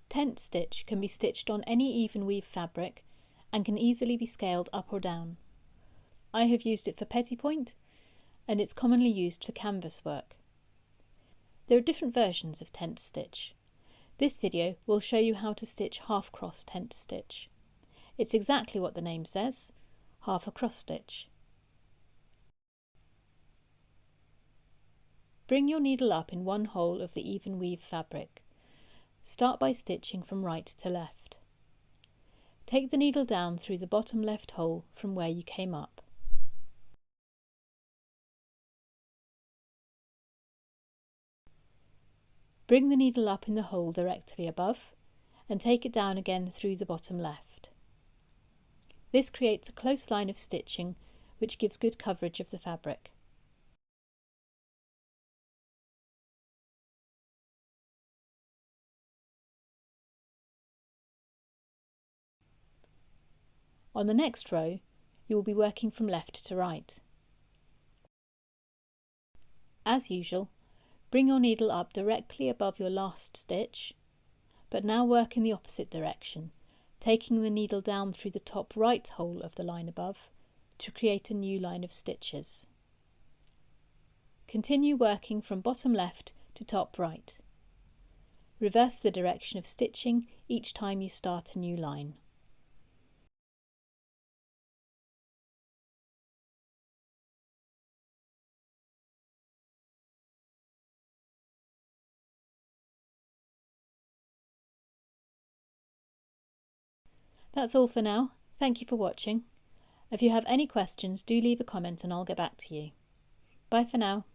Tent stitch can be stitched on any even weave fabric and can easily be scaled up or down. I have used it for petit point and it's commonly used for canvas work. There are different versions of tent stitch. This video will show you how to stitch half cross tent stitch. It's exactly what the name says, half a cross stitch. Bring your needle up in one hole of the even weave fabric. Start by stitching from right to left. Take the needle down through the bottom left hole from where you came up. Bring the needle up in the hole directly above and take it down again through the bottom left. This creates a close line of stitching which gives good coverage of the fabric. On the next row, you will be working from left to right. As usual, bring your needle up directly above your last stitch, but now work in the opposite direction, taking the needle down through the top right hole of the line above to create a new line of stitches. Continue working from bottom left to top right. Reverse the direction of stitching each time you start a new line. That's all for now. Thank you for watching. If you have any questions, do leave a comment and I'll get back to you. Bye for now.